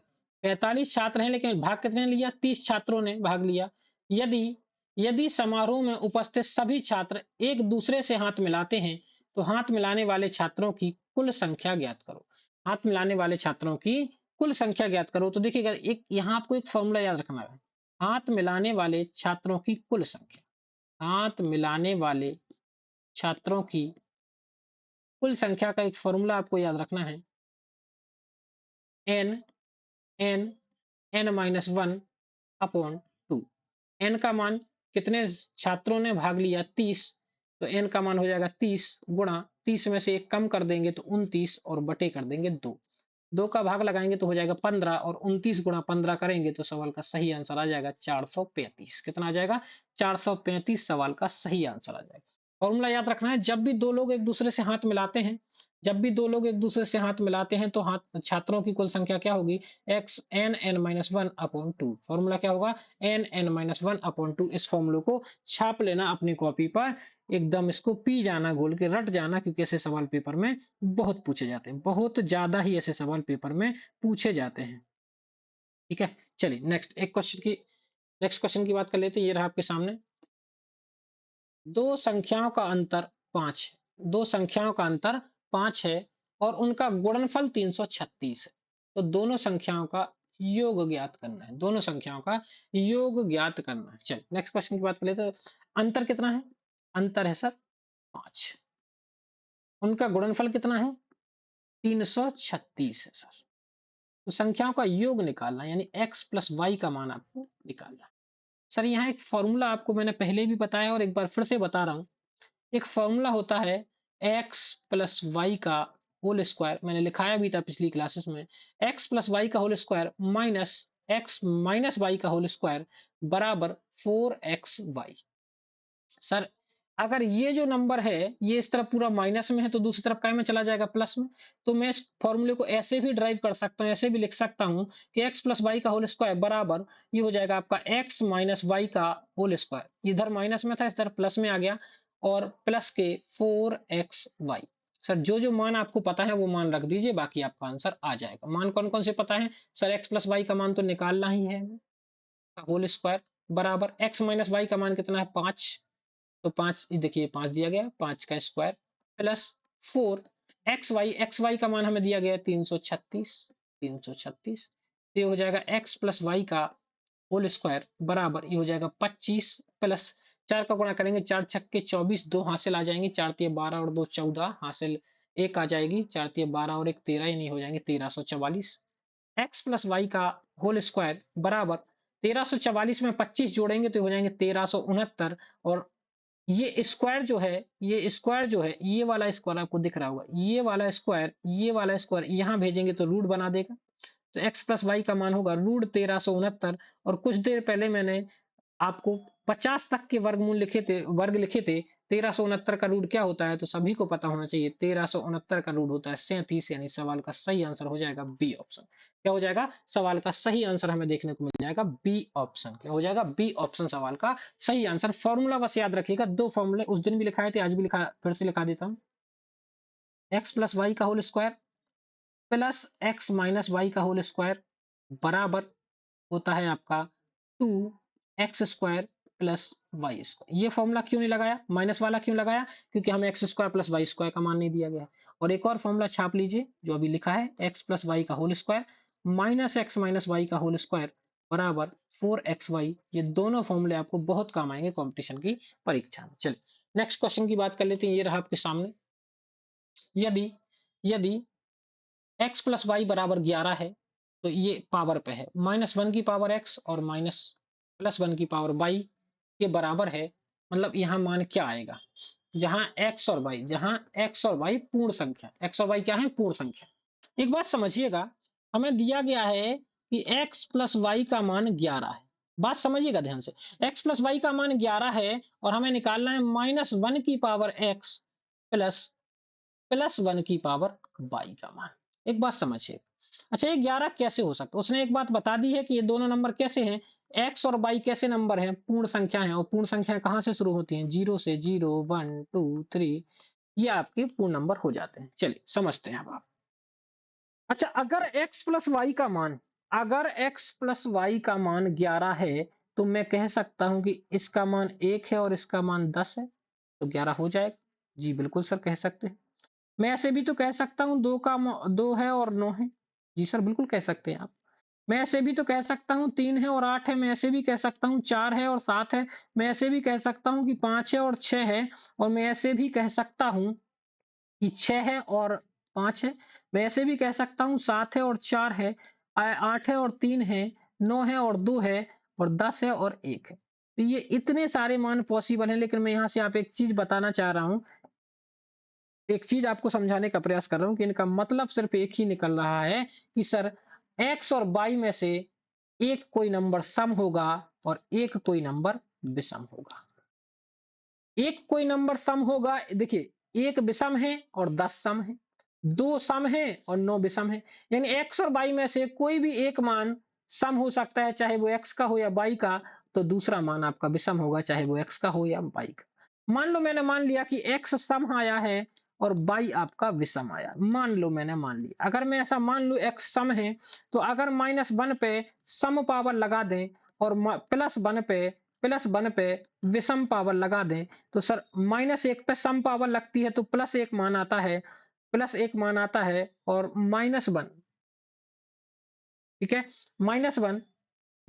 45 छात्र हैं, लेकिन भाग कितने ने लिया, 30 छात्रों ने भाग लिया। यदि यदि समारोह में उपस्थित सभी छात्र एक दूसरे से हाथ मिलाते हैं, तो हाथ मिलाने वाले छात्रों की कुल संख्या ज्ञात करो। हाथ मिलाने वाले छात्रों की कुल संख्या ज्ञात करो। तो देखिएगा, एक यहाँ आपको एक फॉर्मूला याद रखना है। हाथ मिलाने वाले छात्रों की कुल संख्या, हाथ मिलाने वाले छात्रों की कुल संख्या का एक फॉर्मूला आपको याद रखना है। n n n minus one upon to. n का मान, कितने छात्रों ने भाग लिया, 30। तो n का मान हो जाएगा 30 गुणा 30 में से एक कम कर देंगे तो 29 और बटे कर देंगे 2। 2 का भाग लगाएंगे तो हो जाएगा 15, और 29 गुणा 15 करेंगे तो सवाल का सही आंसर आ जाएगा 435। कितना आ जाएगा, 435 सवाल का सही आंसर आ जाएगा। फॉर्मूला याद रखना है, जब भी दो लोग एक दूसरे से हाथ मिलाते हैं, जब भी दो लोग एक दूसरे से हाथ मिलाते हैं, तो हाथ छात्रों की कुल संख्या क्या होगी, x N N minus one upon two. Formula क्या होगा, N N minus one upon two. इस फॉर्मूले को छाप लेना अपनी कॉपी पर, एकदम इसको पी जाना, घोल के रट जाना, क्योंकि ऐसे सवाल पेपर में बहुत पूछे जाते हैं, बहुत ज्यादा ही ऐसे सवाल पेपर में पूछे जाते हैं, ठीक है। चलिए नेक्स्ट क्वेश्चन की बात कर लेते हैं, ये रहा आपके सामने। दो संख्याओं का अंतर 5 है, दो संख्याओं का अंतर 5 है और उनका गुणनफल 336 है। तो दोनों संख्याओं का योग ज्ञात करना है, दोनों संख्याओं का योग ज्ञात करना है। चलिए नेक्स्ट क्वेश्चन की बात कर लेते हैं। अंतर कितना है, अंतर है सर 5। उनका गुणनफल कितना है, 336 है सर। तो संख्याओं का योग निकालना है, यानी x प्लस वाई का मान आपको निकालना है। सर यहाँ एक फॉर्मूला आपको मैंने पहले भी बताया और एक बार फिर से बता रहा हूँ। एक फॉर्मूला होता है x प्लस वाई का होल स्क्वायर, मैंने लिखाया भी था पिछली क्लासेस में। x प्लस वाई का whole square minus x minus y का होल स्क्वायर बराबर 4xy। सर अगर ये जो नंबर है ये इस तरफ पूरा माइनस में है, तो दूसरी तरफ काय में चला जाएगा, प्लस में। तो मैं इस फॉर्मूले को ऐसे भी ड्राइव कर सकता हूँ, ऐसे भी लिख सकता हूँ कि x प्लस वाई का होल स्क्वायर बराबर, ये हो जाएगा आपका x माइनस वाई का होल स्क्वायर। इधर माइनस में था, इस तरफ प्लस में आ गया, और प्लस के 4xy। सर जो जो मान आपको पता है वो मान रख दीजिए, बाकी आपका आंसर आ जाएगा। मान कौन कौन से पता है सर, x प्लस वाई का मान तो निकालना ही है, होल स्क्वायर बराबर x माइनस वाई का मान कितना है, 5। तो 5, देखिए 5 दिया गया, 5 का स्क्वायर प्लस 4 एक्स वाई का मान हमें दिया गया है 336। ये हो जाएगा x प्लस वाई का होल स्क्वायर बराबर, ये हो जाएगा 25 प्लस 4 का गुणा करेंगे, 4 छक्के 24, 2 हासिल आ जाएंगे, 4 तिये 12 और 2 14 हासिल, एक आ जाएगी, 4 तिये 12 और एक 13, यानी हो जाएंगे 1344। एक्स प्लस वाई का होल स्क्वायर बराबर 1344 में 25 जोड़ेंगे तो हो जाएंगे 1369। और ये स्क्वायर जो है ये वाला स्क्वायर आपको दिख रहा होगा, ये वाला स्क्वायर यहाँ भेजेंगे तो रूट बना देगा। तो x प्लस वाई का मान होगा √1369। और कुछ देर पहले मैंने आपको 50 तक के वर्ग लिखे थे। 1369 का रूट क्या होता है, तो सभी को पता होना चाहिए, 1369 का रूट होता है 37। यानी सवाल का सही आंसर हो जाएगा बी ऑप्शन। क्या हो जाएगा, सवाल का सही आंसर हमें देखने को मिल जाएगा बी ऑप्शन। क्या हो जाएगा, बी ऑप्शन सवाल का सही आंसर। फॉर्मूला बस याद रखिएगा, दो फॉर्मूले उस दिन भी लिखाए थे, आज भी लिखा, फिर से लिखा देता हूँ। एक्स प्लस वाई का whole square plus x minus y का होल स्क्वायर बराबर होता है आपका 2x² प्लस वाई स्क्वायर। ये फॉर्मूला क्यों नहीं लगाया, माइनस वाला क्यों लगाया, क्योंकि हमें x square plus y square का मान नहीं दिया गया है। और एक और फॉर्मूला छाप लीजिए जो अभी लिखा है, एक्स प्लस वाई का whole square minus x minus y का होल स्क्वायर बराबर 4xy। ये दोनों फॉर्मूले आपको बहुत काम आएंगे कंपटीशन की परीक्षा में। चलिए नेक्स्ट क्वेश्चन की बात कर लेते हैं। ये रहा आपके सामने, यदि यदि x प्लस वाई बराबर 11 है तो ये पावर पे है, -1 की पावर x और +1 की पावर y के बराबर है। मतलब यहाँ मान क्या आएगा, जहां x और y पूर्ण संख्या, x और y क्या है, पूर्ण संख्या। एक बात समझिएगा, हमें दिया गया है कि x प्लस वाई का मान 11 है। बात समझिएगा ध्यान से, x प्लस वाई का मान 11 है और हमें निकालना है -1 की पावर x प्लस +1 की पावर y का मान। एक बात समझिए, अच्छा ये 11 कैसे हो सकता है? उसने एक बात बता दी है कि ये दोनों नंबर कैसे हैं, x और y कैसे नंबर हैं, पूर्ण संख्या हैं। और पूर्ण संख्या कहाँ से शुरू होती हैं, 0 से, 0 1 2 3, ये आपके पूर्ण नंबर हो जाते हैं। चलिए समझते हैं अब आप। अच्छा अगर x प्लस वाई का मान 11 है तो मैं कह सकता हूं कि इसका मान 1 है और इसका मान 10 है, तो 11 हो जाएगा। जी बिल्कुल सर कह सकते हैं। मैं ऐसे भी तो कह सकता हूँ 2 है और 9 है। जी सर बिल्कुल कह सकते हैं आप। मैं ऐसे भी तो कह सकता हूँ 3 है और 8 है। मैं ऐसे भी कह सकता हूँ 4 है और 7 है। मैं ऐसे भी कह सकता हूँ कि 5 है और 6 है। और मैं ऐसे भी कह सकता हूँ कि 6 है और 5 है। मैं ऐसे भी कह सकता हूँ 7 है और 4 है, 8 है और 3 है, 9 है और 2 है और 10 है और 1 है। तो ये इतने सारे मान पॉसिबल हैं, लेकिन मैं यहाँ से आप एक चीज़ बताना चाह रहा हूँ, एक चीज़ आपको समझाने का प्रयास कर रहा हूँ कि इनका मतलब सिर्फ़ एक ही निकल रहा है कि सर x और y में से एक कोई नंबर सम होगा और एक कोई नंबर विषम होगा। एक कोई नंबर सम होगा, देखिए एक विषम है और 10 सम है, 2 सम है और 9 विषम है। यानी x और y में से कोई भी एक मान सम हो सकता है, चाहे वो x का हो या y का, तो दूसरा मान आपका विषम होगा, चाहे वो x का हो या y का। मान लो मैंने मान लिया कि x सम आया है और y आपका विषम आया। मान लो मैंने मान लिया। अगर मैं ऐसा मान लूँ x सम है, तो अगर -1 पे सम पावर लगा दें और +1 पे विषम पावर लगा दें, तो सर -1 पे सम पावर लगती है तो +1 मान आता है, +1 मान आता है और -1, ठीक है? -1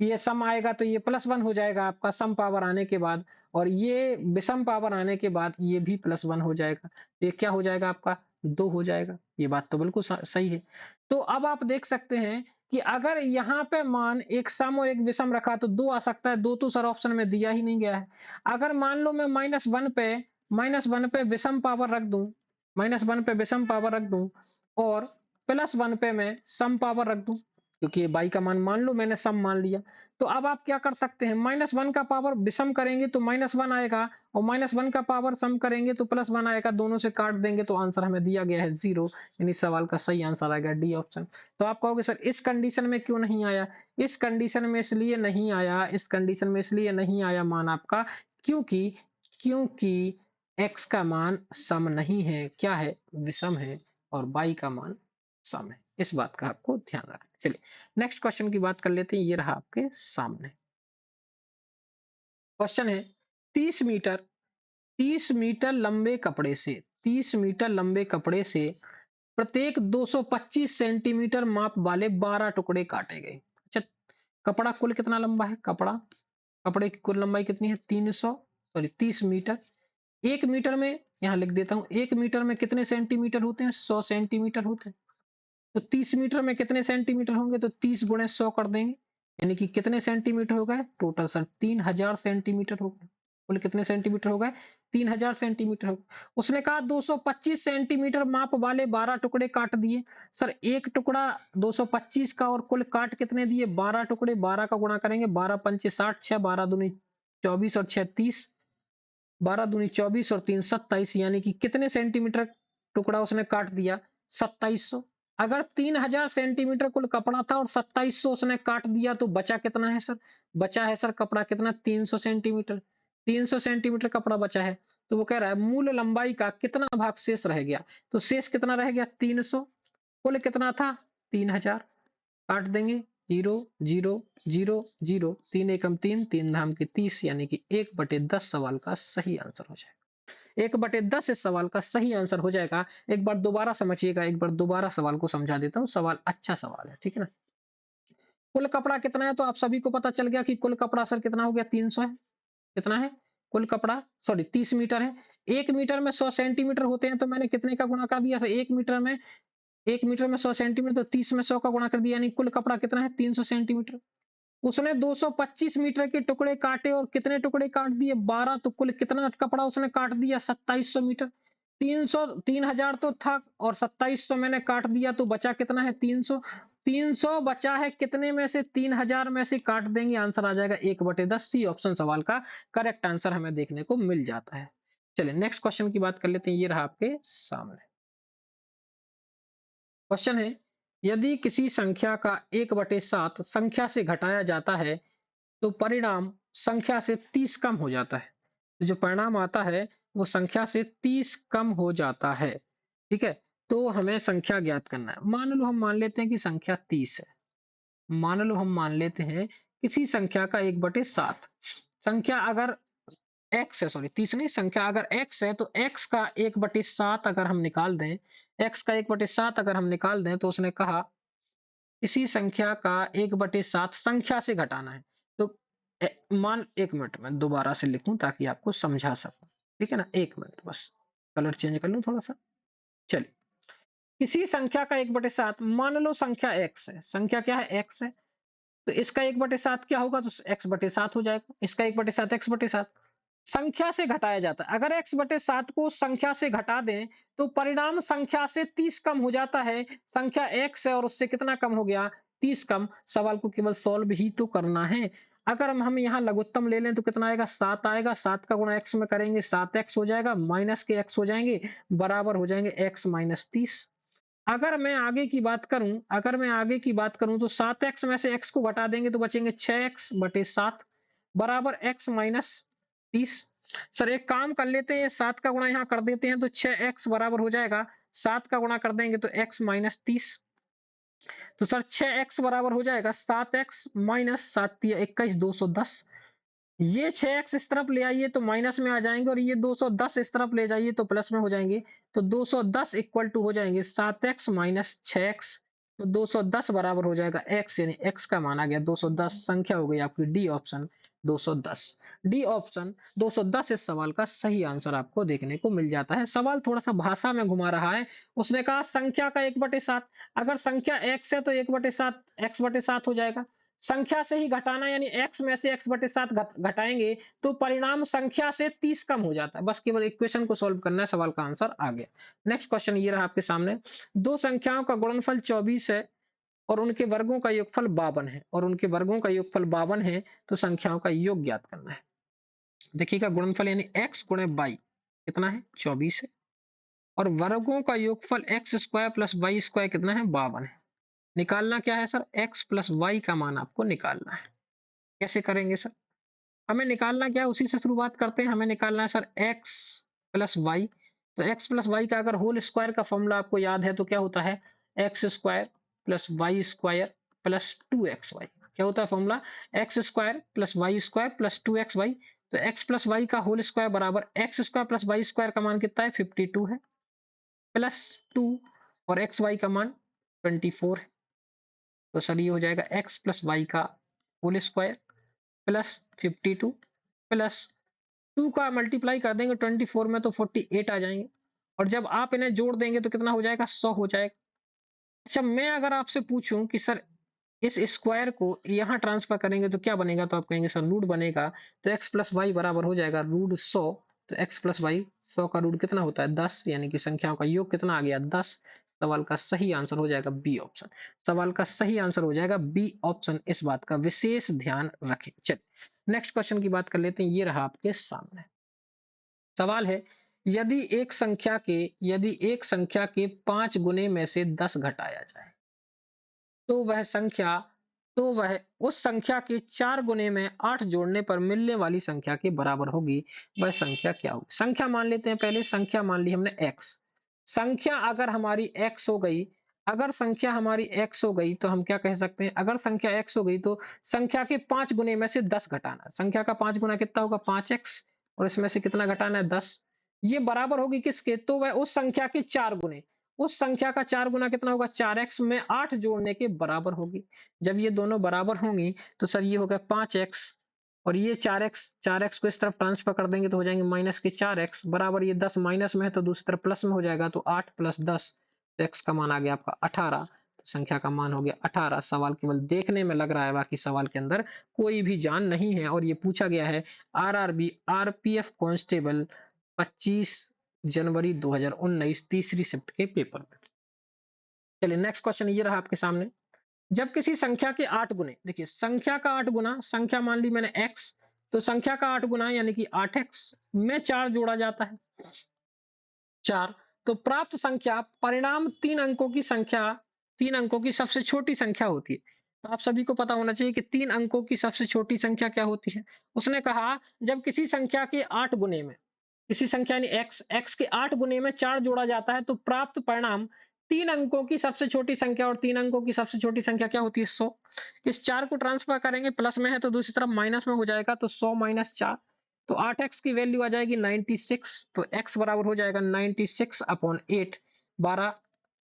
ये सम आएगा तो ये +1 हो जाएगा आपका सम पावर आने के बाद, और ये विषम पावर आने के बाद ये भी +1 हो जाएगा। ये क्या हो जाएगा आपका 2 हो जाएगा। ये बात तो बिल्कुल सही है। तो अब आप देख सकते हैं कि अगर यहाँ पे मान एक सम और एक विषम रखा तो 2 आ सकता है, 2 तो सर ऑप्शन में दिया ही नहीं गया है। अगर मान लो मैं -1 पे विषम पावर रख दूँ, -1 पे विषम पावर रख दूँ और +1 पे मैं सम पावर रख दूँ, क्योंकि ये y का मान लो मैंने सम मान लिया। तो अब आप क्या कर सकते हैं, -1 का पावर विषम करेंगे तो -1 आएगा और -1 का पावर सम करेंगे तो +1 आएगा, दोनों से काट देंगे तो आंसर हमें दिया गया है 0। यानी सवाल का सही आंसर आएगा डी ऑप्शन। तो आप कहोगे सर इस कंडीशन में क्यों नहीं आया? इस कंडीशन में इसलिए नहीं आया, इस कंडीशन में इसलिए नहीं आया मान आपका, क्योंकि क्योंकि x का मान सम नहीं है, क्या है? विषम है, और y का मान सम है। इस बात का आपको ध्यान रखना है। चलिए नेक्स्ट क्वेश्चन की बात कर लेते हैं। ये रहा आपके सामने क्वेश्चन है, 30 मीटर 30 मीटर लंबे कपड़े से 30 मीटर लंबे कपड़े से प्रत्येक 225 सेंटीमीटर माप वाले 12 टुकड़े काटे गए। अच्छा, कपड़ा कुल कितना लंबा है? कपड़े की कुल लंबाई कितनी है? 30 मीटर। 1 मीटर में यहाँ लिख देता हूँ, 1 मीटर में कितने सेंटीमीटर होते हैं? 100 सेंटीमीटर होते हैं। तो 30 मीटर में कितने सेंटीमीटर होंगे? तो 30 गुणे 100 कर देंगे, यानी कि कितने सेंटीमीटर हो गए टोटल सर? 3000 सेंटीमीटर हो गए। कुल कितने सेंटीमीटर हो गए? 3000 सेंटीमीटर हो गए। उसने कहा 225 सेंटीमीटर माप वाले 12 टुकड़े काट दिए। सर एक टुकड़ा 225 का और कुल काट कितने दिए? 12 टुकड़े। 12 का गुणा करेंगे, 12 पंचे 60, 6 12 दूनी 24 और 6 30, 12 दूनी 24 और 3 27, यानी कि कितने सेंटीमीटर टुकड़ा उसने काट दिया? 2700। अगर 3000 सेंटीमीटर कुल कपड़ा था और 2700 उसने काट दिया तो बचा कितना है सर? बचा है सर कपड़ा कितना? 300 सेंटीमीटर। 300 सेंटीमीटर कपड़ा बचा है। तो वो कह रहा है मूल लंबाई का कितना भाग शेष रह गया? तो शेष कितना रह गया? 300। कुल कितना था? 3000। काट देंगे 0 0 0 0, 3 एकम 3, 3 धाम की 30, यानी कि 1/10 सवाल का सही आंसर हो जाएगा। 1/10 इस सवाल का सही आंसर हो जाएगा। एक बार दोबारा समझिएगा, एक बार दोबारा सवाल को समझा देता हूँ। सवाल अच्छा सवाल है, ठीक है ना? कुल कपड़ा कितना है? तो आप सभी को पता चल गया कि कुल कपड़ा सर कितना हो गया? 300 है। कितना है? कुल कपड़ा सॉरी 30 मीटर है। 1 मीटर में 100 सेंटीमीटर होते हैं, तो मैंने कितने का गुणा कर दिया? सर 1 मीटर में 100 सेंटीमीटर, तो 30 में 100 का गुणा कर दिया, यानी कुल कपड़ा कितना है? 300 सेंटीमीटर। उसने 225 मीटर के टुकड़े काटे और कितने टुकड़े काट दिए? 12। तो कुल कितना कपड़ा उसने काट दिया? 2700 मीटर। 300 3000 तो था और 2700 मैंने काट दिया, तो बचा कितना है? 300। 300 बचा है कितने में से? 3000 में से काट देंगे, आंसर आ जाएगा 1/10। सी ऑप्शन सवाल का करेक्ट आंसर हमें देखने को मिल जाता है। चलिए नेक्स्ट क्वेश्चन की बात कर लेते हैं। ये रहा आपके सामने। क्वेश्चन है, यदि किसी संख्या का 1/7 संख्या से घटाया जाता है तो परिणाम संख्या से 30 कम हो जाता है। तो जो परिणाम आता है वो संख्या से 30 कम हो जाता है। ठीक है? तो हमें संख्या ज्ञात करना है। मान लो हम मान लेते हैं कि संख्या 30 है। मान लो हम मान लेते हैं किसी संख्या का 1/7। संख्या अगर x है, सॉरी 30 नहीं, संख्या अगर x है तो x का 1/7 अगर हम निकाल दें, x का 1/7 अगर हम निकाल दें, तो उसने कहा इसी संख्या का 1/7 संख्या से घटाना है। तो मान 1 मिनट में दोबारा से लिखूं ताकि आपको समझा सकूं। ठीक है ना? 1 मिनट बस, कलर चेंज कर लूं थोड़ा सा। चलिए, किसी संख्या का 1/7, मान लो संख्या x है। संख्या क्या है? x है। तो इसका 1/7 क्या होगा? तो x/7 हो जाएगा। इसका 1/7 x/7 संख्या से घटाया जाता है। अगर x/7 को संख्या से घटा दें, तो परिणाम संख्या से 30 कम हो जाता है। संख्या x है और उससे कितना कम हो गया? 30 कम। सवाल को केवल सॉल्व ही तो करना है। अगर हम यहाँ लघुत्तम ले लें तो कितना आएगा? 7 आएगा। 7 का गुणा x में करेंगे, 7x हो जाएगा, माइनस के x हो जाएंगे, बराबर हो जाएंगे x - 30। अगर मैं आगे की बात करूं तो 7x में से x को घटा देंगे तो बचेंगे 6x/7 बराबर x - 30। सर एक काम कर लेते हैं, 7 का गुणा यहाँ कर देते हैं तो 6x बराबर हो जाएगा, 7 का गुणा कर देंगे तो x - 30। तो सर 6x बराबर हो जाएगा 7x - 7 × 21 210। ये 6x इस तरफ ले आइए तो माइनस में आ जाएँगे और ये 210 इस तरफ ले जाइए तो प्लस में हो जाएँगे। तो 210 इक्वल टू हो जाएँगे 7x - 6x। तो 210 बराबर हो जाएगा x, यानी x का मान आ गया 210। संख्या हो गई आपकी डी ऑप्शन 210। डी ऑप्शन 210 इस सवाल का सही आंसर आपको देखने को मिल जाता है। सवाल थोड़ा-सा भाषा में घुमा रहा है। उसने कहा संख्या का 1/7, अगर संख्या x है तो 1/7 x/7 हो जाएगा। संख्या से ही घटाना, यानी x में से x/7 घटाएँगे तो परिणाम संख्या से 30 कम हो जाता है। बस केवल इक्वेशन को सॉल्व करना है, सवाल का आंसर आ गया। नेक्स्ट क्वेश्चन ये रहा आपके सामने। 2 संख्याओं का गुणनफल 24 है और उनके वर्गों का योगफल 52 है, तो संख्याओं का योग ज्ञात करना है। देखिएगा गुणनफल यानी x गुणे y कितना है? 24 है और वर्गों का योगफल x² + y² कितना है? 52 है। निकालना क्या है सर? x + y का मान आपको निकालना है। कैसे करेंगे सर? हमें निकालना क्या है, उसी से शुरुआत करते हैं। हमें निकालना है सर x प्लस वाई। तो x प्लस वाई का अगर होल स्क्वायर का फॉर्मूला आपको याद है तो क्या होता है? X square plus y square plus 2xy। क्या होता है formula? X square plus y square plus 2xy। तो x प्लस वाई का होल स्क्वायर बराबर x square plus y square का मान कितना है? 52 है, प्लस 2 और एक्स वाई का मान 24 है। तो सर ये हो जाएगा x प्लस वाई का होल स्क्वायर प्लस 52 प्लस 2 का मल्टीप्लाई कर देंगे 24 में तो 48 आ जाएँगे और जब आप इन्हें जोड़ देंगे तो कितना हो जाएगा? 100 हो जाएगा। अच्छा, मैं अगर आपसे पूछूं कि सर इस स्क्वायर को यहाँ ट्रांसफर करेंगे तो क्या बनेगा? तो आप कहेंगे सर रूट बनेगा। तो x प्लस वाई बराबर हो जाएगा रूट 100। तो x प्लस वाई 100 का रूट कितना होता है? 10, यानी कि संख्याओं का योग कितना आ गया? 10। सवाल का सही आंसर हो जाएगा बी ऑप्शन। सवाल का सही आंसर हो जाएगा बी ऑप्शन। इस बात का विशेष ध्यान रखें। चलिए नेक्स्ट क्वेश्चन की बात कर लेते हैं। ये रहा आपके सामने। सवाल है, यदि एक संख्या के 5 गुने में से 10 घटाया जाए तो वह संख्या तो वह उस संख्या के 4 गुने में 8 जोड़ने पर मिलने वाली संख्या के बराबर होगी। वह संख्या क्या होगी? संख्या मान लेते हैं, पहले संख्या मान ली हमने x। संख्या अगर हमारी x हो गई, अगर संख्या हमारी x हो गई तो हम क्या कह सकते हैं? अगर संख्या x हो गई तो संख्या के 5 गुने में से 10 घटाना। संख्या का 5 गुना कितना होगा? 5x, और इसमें से कितना घटाना है? 10। ये बराबर होगी किसके? तो वह उस संख्या के 4 गुने। उस संख्या का 4 गुना कितना होगा? 4x में 8 जोड़ने के बराबर होगी। जब ये दोनों बराबर होंगी तो सर ये हो गया 5x, और ये 4x को इस तरफ ट्रांसफर कर देंगे तो हो जाएंगे माइनस के 4x बराबर, ये 10 माइनस में है तो दूसरी तरफ प्लस में हो जाएगा, तो 8 प्लस 10, तो x का मान आ गया आपका 18। तो संख्या का मान हो गया 18। सवाल केवल देखने में लग रहा है, बाकी सवाल के अंदर कोई भी जान नहीं है, और ये पूछा गया है आरआरबी आरपीएफ कांस्टेबल 25 जनवरी 2019 तीसरी शिफ्ट के पेपर में। चलिए नेक्स्ट क्वेश्चन ये रहा आपके सामने। जब किसी संख्या के 8 गुने, देखिए संख्या का 8 गुना, संख्या मान ली मैंने x, तो संख्या का 8 गुना यानी कि 8x में 4 जोड़ा जाता है, 4, तो प्राप्त संख्या परिणाम 3 अंकों की संख्या, 3 अंकों की सबसे छोटी संख्या होती है। तो आप सभी को पता होना चाहिए कि 3 अंकों की सबसे छोटी संख्या क्या होती है। उसने कहा जब किसी संख्या के 8 गुने में, किसी संख्या यानी x के 8 गुने में 4 जोड़ा जाता है तो प्राप्त परिणाम 3 अंकों की सबसे छोटी संख्या, और 3 अंकों की सबसे छोटी संख्या क्या होती है? 100। इस 4 को ट्रांसफर करेंगे, प्लस में है तो दूसरी तरफ माइनस में हो जाएगा, तो 100 माइनस 4, तो 8x की वैल्यू आ जाएगी 96, तो x बराबर हो जाएगा 96/8, 12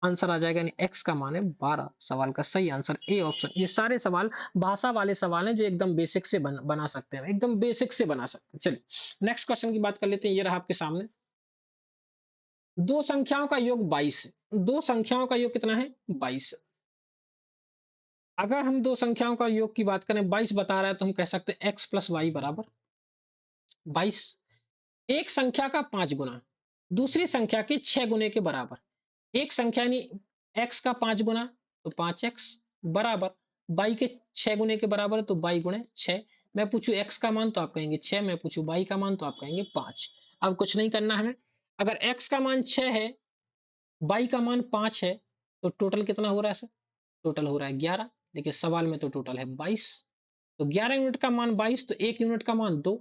आंसर आ जाएगा, यानी x का मान है 12। सवाल का सही आंसर ए ऑप्शन। ये सारे सवाल भाषा वाले सवाल हैं जो एकदम बेसिक से बना सकते हैं, एकदम बेसिक से बना सकते हैं। चलिए नेक्स्ट क्वेश्चन की बात कर लेते हैं, ये रहा आपके सामने। दो संख्याओं का योग 22 है। दो संख्याओं का योग कितना है? 22 है। अगर हम दो संख्याओं का योग की बात करें, 22 बता रहा है, तो हम कह सकते हैं x प्लस वाई बराबर 22। एक संख्या का 5 गुना दूसरी संख्या के 6 गुने के बराबर। एक संख्या यानी x का 5 गुना तो 5x बराबर y के 6 गुने के बराबर है, तो y गुणे 6। मैं पूछूं x का मान तो आप कहेंगे 6, मैं पूछूं y का मान तो आप कहेंगे 5। अब कुछ नहीं करना हमें, अगर x का मान 6 है, y का मान 5 है, तो टोटल कितना हो रहा है सर? टोटल हो रहा है 11। देखिए सवाल में तो टोटल है 22, तो 11 यूनिट का मान 22, तो 1 यूनिट का मान 2।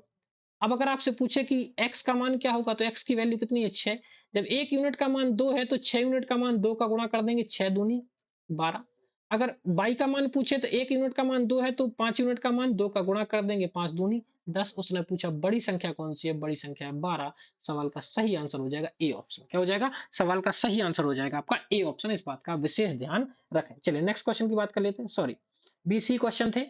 अब अगर आपसे पूछे कि x का मान क्या होगा, तो x की वैल्यू कितनी है? 6। जब 1 यूनिट का मान 2 है तो 6 यूनिट का मान 2 का गुणा कर देंगे, 6 दूनी 12। अगर y का मान पूछे तो 1 यूनिट का मान 2 है तो 5 यूनिट का मान 2 का गुणा कर देंगे, 5 दूनी 10। उसने पूछा बड़ी संख्या कौन सी है? बड़ी संख्या है 12। सवाल का सही आंसर हो जाएगा ए ऑप्शन। क्या हो जाएगा? सवाल का सही आंसर हो जाएगा आपका ए ऑप्शन। इस बात का विशेष ध्यान रखें। चलिए नेक्स्ट क्वेश्चन की बात कर लेते हैं। सॉरी, 20 क्वेश्चन थे,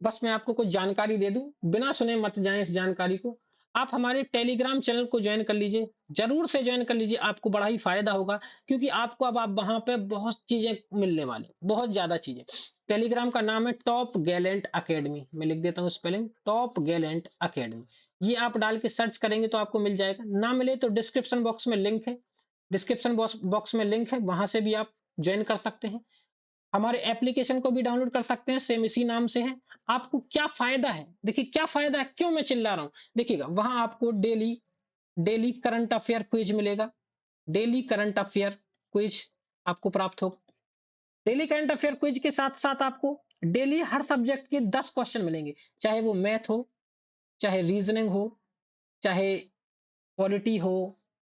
बस मैं आपको कुछ जानकारी दे दूं, बिना सुने मत जाएं इस जानकारी को। आप हमारे टेलीग्राम चैनल को ज्वाइन कर लीजिए, जरूर से ज्वाइन कर लीजिए, आपको बड़ा ही फायदा होगा, क्योंकि आपको अब आप वहां पे बहुत चीजें मिलने वाली, बहुत ज्यादा चीजें। टेलीग्राम का नाम है टॉप गैलेंट अकेडमी, मैं लिख देता हूँ स्पेलिंग, टॉप गैलेंट अकेडमी। ये आप डाल के सर्च करेंगे तो आपको मिल जाएगा, ना मिले तो डिस्क्रिप्शन बॉक्स में लिंक है, डिस्क्रिप्शन बॉक्स में लिंक है, वहां से भी आप ज्वाइन कर सकते हैं। हमारे एप्लीकेशन को भी डाउनलोड कर सकते हैं, सेम इसी नाम से है। आपको क्या फायदा है? देखिए क्या फायदा है, क्यों मैं चिल्ला रहा हूं, देखिएगा वहां आपको daily daily current affair quiz मिलेगा, डेली करंट अफेयर क्विज आपको प्राप्त होगा। डेली करंट अफेयर क्विज के साथ साथ आपको डेली हर सब्जेक्ट के 10 क्वेश्चन मिलेंगे, चाहे वो मैथ हो, चाहे रीजनिंग हो, चाहे पॉलिटी हो,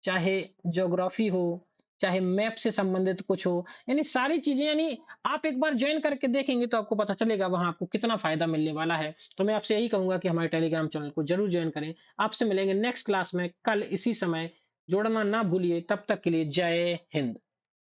चाहे ज्योग्राफी हो, चाहे मैप से संबंधित कुछ हो, यानी सारी चीजें, यानी आप एक बार ज्वाइन करके देखेंगे तो आपको पता चलेगा वहां आपको कितना फायदा मिलने वाला है। तो मैं आपसे यही कहूंगा कि हमारे टेलीग्राम चैनल को जरूर ज्वाइन करें। आपसे मिलेंगे नेक्स्ट क्लास में कल इसी समय, जोड़ना ना भूलिए। तब तक के लिए जय हिंद।